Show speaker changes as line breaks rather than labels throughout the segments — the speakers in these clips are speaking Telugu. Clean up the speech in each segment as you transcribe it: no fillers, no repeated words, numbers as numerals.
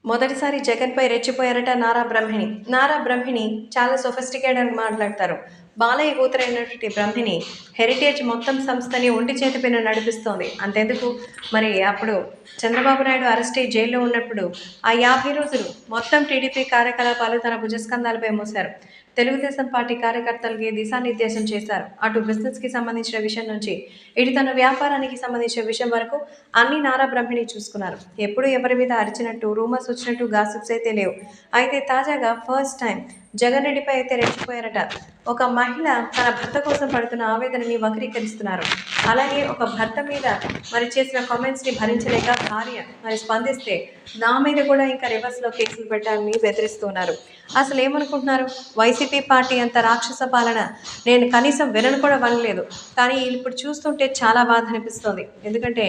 మొదటిసారి జగన్‌పై రెచ్చిపోయారట నారా బ్రహ్మిణి. నారా బ్రహ్మిణి చాలా సొఫిస్టికేటెడ్ అని మాట్లాడతారు. బాలయ్య కూతురైనటువంటి బ్రహ్మిణి హెరిటేజ్ మొత్తం సంస్థని ఒంటి చేతిపైన నడిపిస్తోంది. అంతెందుకు మరి అప్పుడు చంద్రబాబు నాయుడు అరెస్ట్ అయ్యి జైల్లో ఉన్నప్పుడు ఆ 50 రోజులు మొత్తం టీడీపీ కార్యకలాపాలు తన భుజస్కంధాలపై మోశారు. తెలుగుదేశం పార్టీ కార్యకర్తలకి దిశానిర్దేశం చేశారు. అటు బిజినెస్‌కి సంబంధించిన విషయం నుంచి ఇటు తన వ్యాపారానికి సంబంధించిన విషయం వరకు అన్ని నారా బ్రహ్మిణి చూసుకున్నారు. ఎప్పుడు ఎవరి మీద అరిచినట్టు, రూమర్స్ వచ్చినట్టు గాసిప్స్ అయితే లేవు. అయితే తాజాగా ఫస్ట్ టైం జగన్ రెడ్డిపై అయితే రెచ్చిపోయారట. ఒక మహిళ తన భర్త కోసం పడుతున్న ఆవేదనని వక్రీకరిస్తున్నారు. అలాగే ఒక భర్త మీద మరి చేసిన కామెంట్స్ని భరించలేక భార్య మరి స్పందిస్తే నా మీద కూడా ఇంకా రివర్స్లో కేసులు పెట్టాలని బెదిరిస్తున్నారు. అసలు ఏమనుకుంటున్నారు? వైసీపీ పార్టీ అంత రాక్షస పాలన నేను కనీసం వినను కూడా వినలేదు. కానీ ఇప్పుడు చూస్తుంటే చాలా బాధ అనిపిస్తుంది. ఎందుకంటే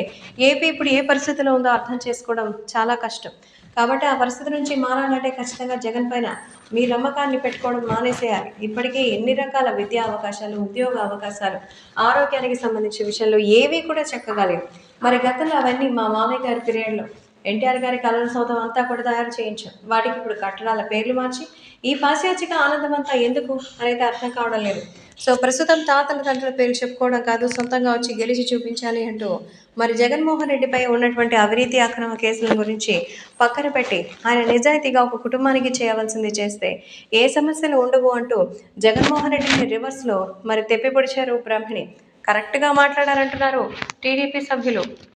ఏపీ ఇప్పుడు ఏ పరిస్థితిలో ఉందో అర్థం చేసుకోవడం చాలా కష్టం. కాబట్టి ఆ పరిస్థితి నుంచి మారాలంటే ఖచ్చితంగా జగన్ పైన మీ నమ్మకాన్ని పెట్టుకోవడం మానేసేయాలి. ఇప్పటికే ఎన్ని రకాల విద్యా అవకాశాలు, ఉద్యోగ అవకాశాలు, ఆరోగ్యానికి సంబంధించిన విషయంలో ఏవీ కూడా చక్కగా లేవు. మరి గతంలో అవన్నీ మా మామయ్య గారి పీరియడ్లో ఎన్టీఆర్ గారి కళల సౌధం అంతా కూడా తయారు చేయించాం. వాటికి ఇప్పుడు కట్టడాల పేర్లు మార్చి ఈ పాశ్చాత్యక ఆనందం అంతా ఎందుకు అనేది అర్థం కావడం లేదు. సో ప్రస్తుతం తాతల తండ్రుల పేరు చెప్పుకోవడం కాదు, సొంతంగా వచ్చి గెలిచి చూపించాలి అంటూ మరి జగన్మోహన్ రెడ్డిపై ఉన్నటువంటి అవినీతి అక్రమ కేసుల గురించి పక్కన పెట్టి ఆయన నిజాయితీగా ఒక కుటుంబానికి చేయవలసింది చేస్తే ఏ సమస్యలు ఉండవు అంటూ జగన్మోహన్ రెడ్డిని రివర్స్లో మరి తెప్పిపొడిచారు బ్రహ్మిణి. కరెక్ట్గా మాట్లాడారంటున్నారు టీడీపీ సభ్యులు.